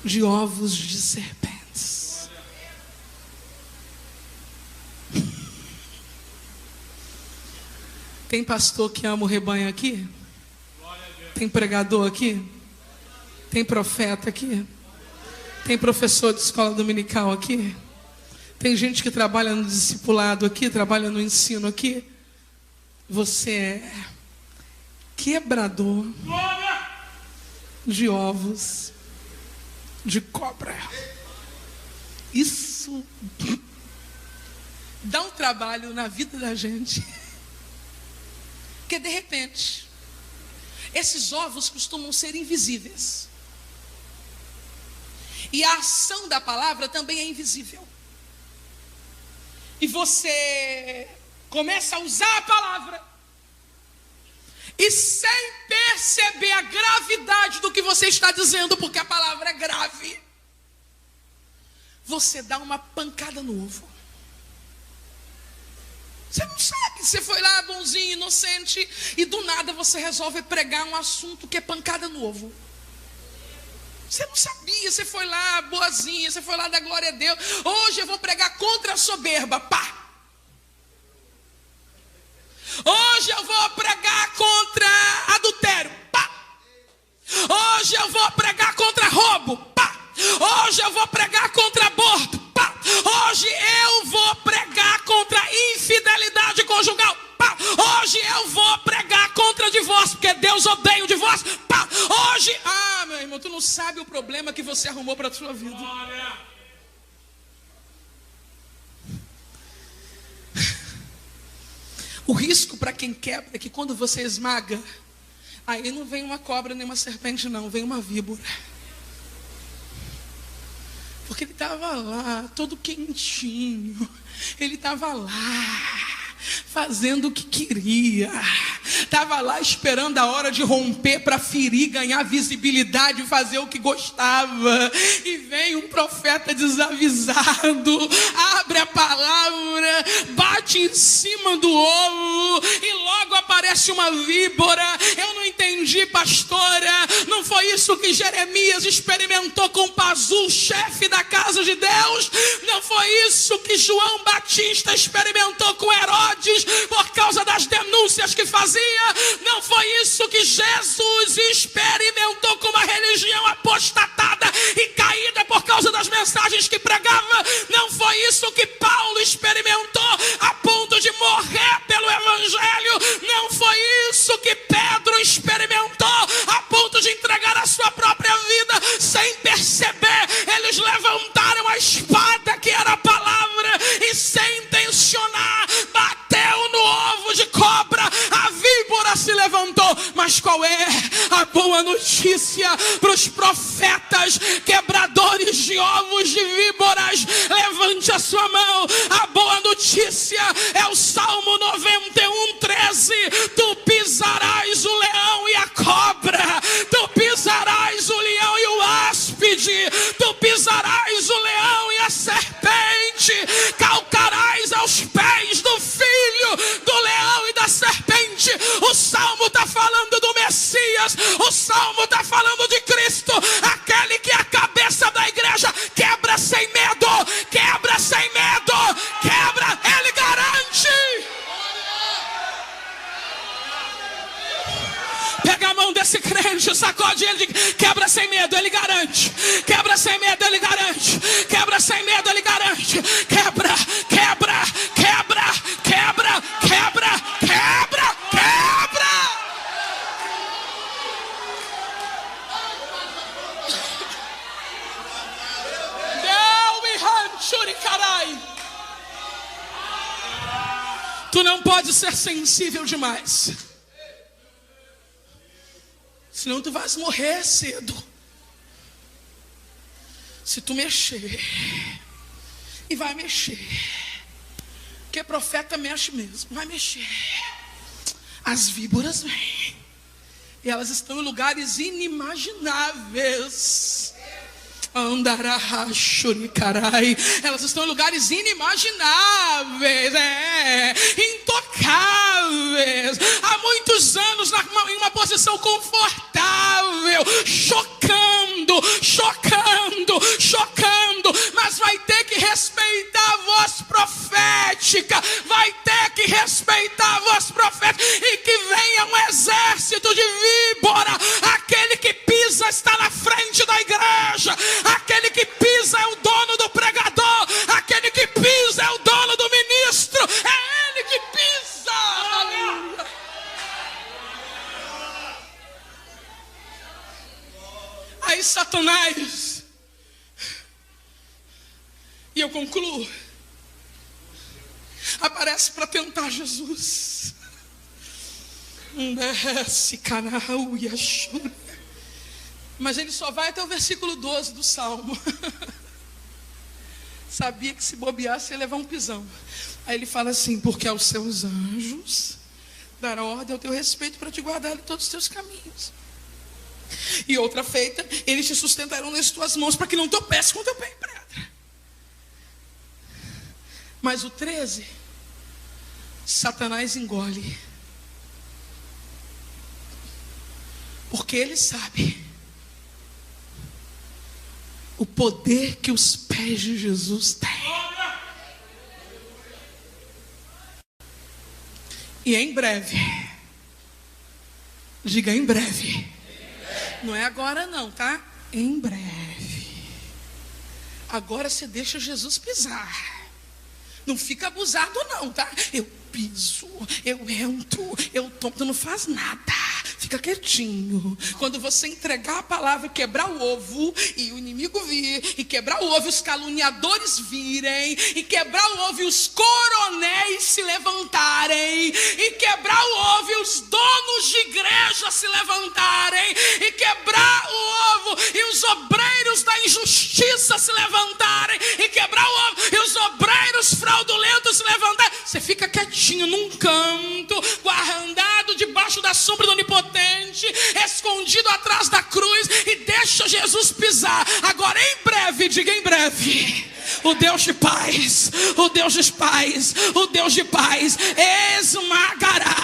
de ovos de serpentes. Tem pastor que ama o rebanho aqui? Tem pregador aqui? Tem profeta aqui? Tem professor de escola dominical aqui? Tem gente que trabalha no discipulado aqui, trabalha no ensino aqui? Você é quebrador de ovos de cobra. Isso dá um trabalho na vida da gente. Porque de repente, esses ovos costumam ser invisíveis. E a ação da palavra também é invisível. E você começa a usar a palavra. E sem perceber a gravidade do que você está dizendo, porque a palavra é grave, você dá uma pancada no ovo. Você não sabe, você foi lá bonzinho, inocente, e do nada você resolve pregar um assunto que é pancada no ovo. Você não sabia, você foi lá boazinha, você foi lá dar glória a Deus. Hoje eu vou pregar contra a soberba, pá. Hoje eu vou pregar contra adultério, pá. Hoje eu vou pregar contra roubo, pá. Hoje eu vou pregar contra aborto, pá. Hoje eu vou pregar contra infidelidade conjugal, pá. Hoje eu vou pregar contra divórcio, porque Deus odeia o divórcio, pá. Hoje, meu irmão, tu não sabe o problema que você arrumou para a sua vida. O risco para quem quebra é que quando você esmaga, aí não vem uma cobra nem uma serpente não, vem uma víbora. Porque ele estava lá, todo quentinho, ele estava lá, fazendo o que queria, estava lá esperando a hora de romper para ferir, ganhar visibilidade, fazer o que gostava. E vem um profeta desavisado, abre a palavra, bate em cima do ovo e logo aparece uma víbora. Eu não entendi, pastora, não foi isso que Jeremias experimentou com Pazu, chefe da casa de Deus? Não foi isso que João Batista experimentou com Herodes por causa das denúncias que fazia? Não foi isso que Jesus experimentou com uma religião apostatada e caída por causa das mensagens que pregava? Não foi isso que Paulo experimentou a ponto de morrer pelo evangelho? Não foi isso que Pedro experimentou a ponto de entregar a sua própria vida sem perceber? Eles levantaram a espada que era a palavra e sem intencionar bateu no ovo de cobra, a víbora se levantou. Mas qual é a boa notícia para os profetas quebradores de ovos de víboras? Levante a sua mão. A boa notícia é o Salmo 91:13. Tu pisarás o leão e a cobra, tu pisarás o leão e o áspide, tu pisarás o leão e a serpente, calcarás aos pés do filho do leão e da serpente. O Salmo está falando do Messias, o Salmo está falando de Cristo, aquele que é a cabeça da igreja. Quebra sem medo, quebra sem medo, quebra, ele garante. Pega a mão desse crente, sacode ele, quebra sem medo, ele garante. Quebra sem medo, ele garante. Quebra sem medo, ele garante. Quebra, quebra, quebra, quebra, quebra, quebra, quebra. Tu não pode ser sensível demais, senão tu vais morrer cedo. Se tu mexer, e vai mexer, porque profeta mexe mesmo, vai mexer. As víboras vêm, e elas estão em lugares inimagináveis. Elas estão em lugares inimagináveis, intocáveis, há muitos anos em uma posição confortável, chocando, chocando, chocando. Mas vai ter que respeitar a voz profética, vai ter que respeitar a voz profética, e que venha um exército de víbora. Aquele que pisa está na frente da igreja. Aquele que pisa é o dono do pregador. Aquele que pisa é o dono do ministro. É ele que pisa. Aleluia. E eu concluo. Aparece para tentar Jesus. Mas ele só vai até o versículo 12 do Salmo. Sabia que se bobeasse ia levar um pisão. Aí ele fala assim: porque aos seus anjos dará ordem ao teu respeito para te guardar em todos os teus caminhos. E outra feita, eles te sustentarão nas tuas mãos para que não tropece com o teu pé em pedra. Mas o 13, Satanás engole. Porque ele sabe o poder que os pés de Jesus têm. E em breve, diga em breve, não é agora não, tá? Em breve. Agora você deixa Jesus pisar. Não fica abusado não, tá? Eu piso, eu entro, eu tomo, tu não faz nada. Fica quietinho. Quando você entregar a palavra e quebrar o ovo, e o inimigo vir, e quebrar o ovo e os caluniadores virem, e quebrar o ovo e os coronéis se levantarem, e quebrar o ovo e os donos de igreja se levantarem, e quebrar o ovo e os obreiros da injustiça se levantarem, e quebrar o ovo e os obreiros fraudulentos se levantarem, você fica quietinho num canto, guardado debaixo da sombra do Onipotente, escondido atrás da cruz, e deixa Jesus pisar. Agora em breve, diga em breve, o Deus de paz, o Deus de paz, o Deus de paz esmagará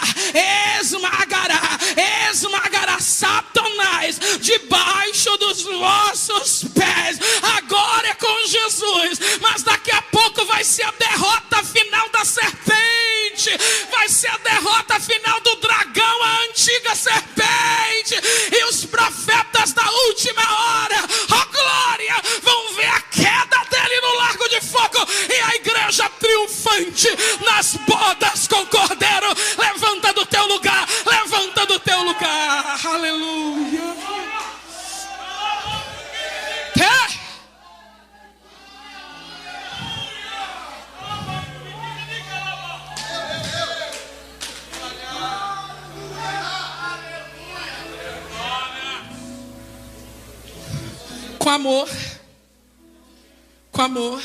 Satanás debaixo dos vossos pés. Agora é com Jesus, mas daqui a pouco vai ser a derrota final da serpente, vai ser a derrota final do dragão, a antiga serpente, e os profetas da última hora, ó glória, vão ver a queda dele no lago de fogo, e a igreja triunfante nas bodas com o Cordeiro. Levanta do teu lugar, levanta do teu lugar, aleluia. Com amor,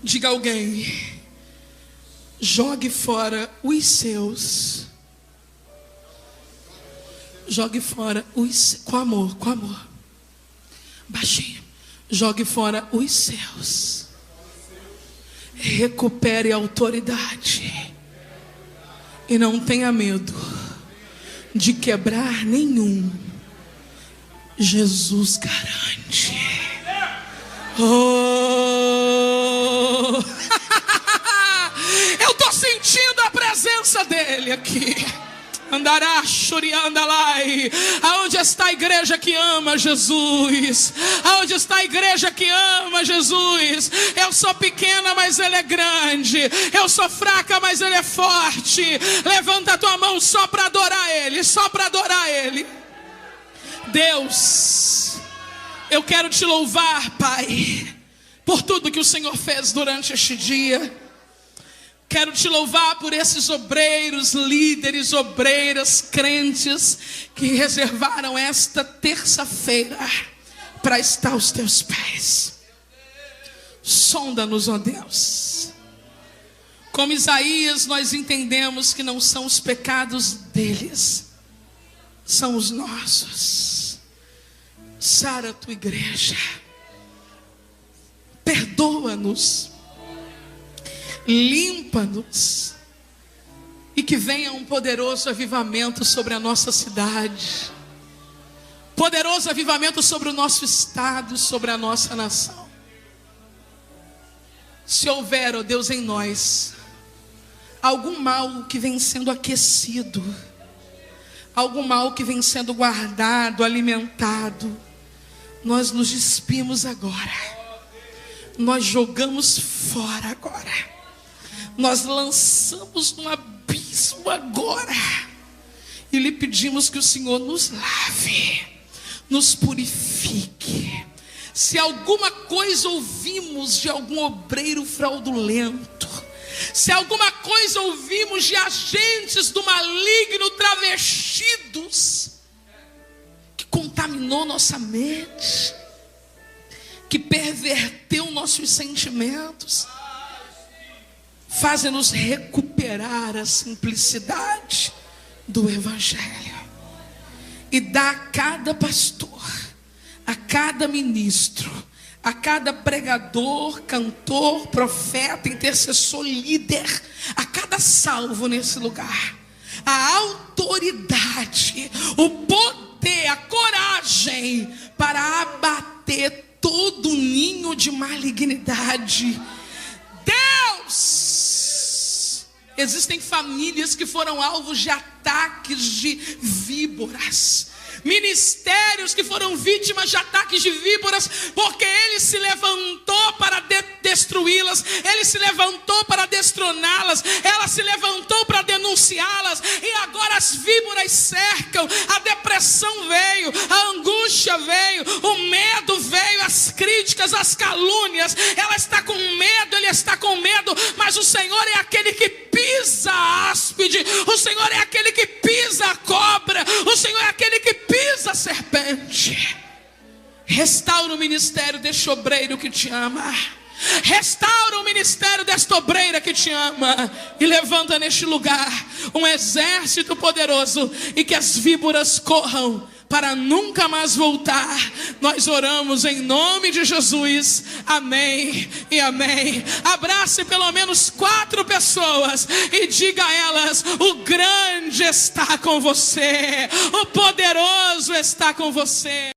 diga a alguém: jogue fora os seus. Jogue fora os, com amor, baixinho. Jogue fora os seus. Recupere a autoridade. E não tenha medo de quebrar nenhum. Jesus garante. Oh! Eu estou sentindo a presença dele aqui. Andará, andalai. Aonde está a igreja que ama Jesus? Aonde está a igreja que ama Jesus? Eu sou pequena, mas ele é grande. Eu sou fraca, mas ele é forte. Levanta a tua mão só para adorar ele, só para adorar ele. Deus, eu quero te louvar, Pai, por tudo que o Senhor fez durante este dia. Quero te louvar por esses obreiros, líderes, obreiras, crentes que reservaram esta terça-feira para estar aos teus pés. Sonda-nos, ó Deus. Como Isaías, nós entendemos que não são os pecados deles, são os nossos. Sara a tua igreja, perdoa-nos, limpa-nos, e que venha um poderoso avivamento sobre a nossa cidade, poderoso avivamento sobre o nosso estado, sobre a nossa nação. Se houver, ó Deus, em nós algum mal que vem sendo aquecido, algum mal que vem sendo guardado, alimentado, nós nos despimos agora. Nós jogamos fora agora. Nós lançamos no abismo agora. E lhe pedimos que o Senhor nos lave, nos purifique, Se alguma coisa ouvimos de algum obreiro fraudulento, se alguma coisa ouvimos de agentes do maligno travestidos, que contaminou nossa mente, que perverteu nossos sentimentos, fazem-nos recuperar a simplicidade do Evangelho e dá a cada pastor, a cada ministro, a cada pregador, cantor, profeta, intercessor, líder, a cada salvo nesse lugar, a autoridade, o poder, a coragem para abater todo ninho de malignidade. Deus! Existem famílias que foram alvos de ataques de víboras, ministérios que foram vítimas de ataques de víboras, porque ele se levantou para destruí-las, ele se levantou para destroná-las, ela se levantou para denunciá-las, e agora as víboras cercam. A depressão veio, a angústia veio, o medo veio, as críticas, as calúnias. Ela está com medo, ele está com medo, mas o Senhor é aquele que pisa a áspide, o Senhor é aquele que pisa a cobra, o Senhor é aquele que pisa a serpente. Restaura o ministério deste obreiro que te ama, restaura o ministério desta obreira que te ama, e levanta neste lugar um exército poderoso, e que as víboras corram para nunca mais voltar. Nós oramos em nome de Jesus, amém e amém. Abrace pelo menos 4 pessoas e diga a elas: o grande está com você, o poderoso está com você.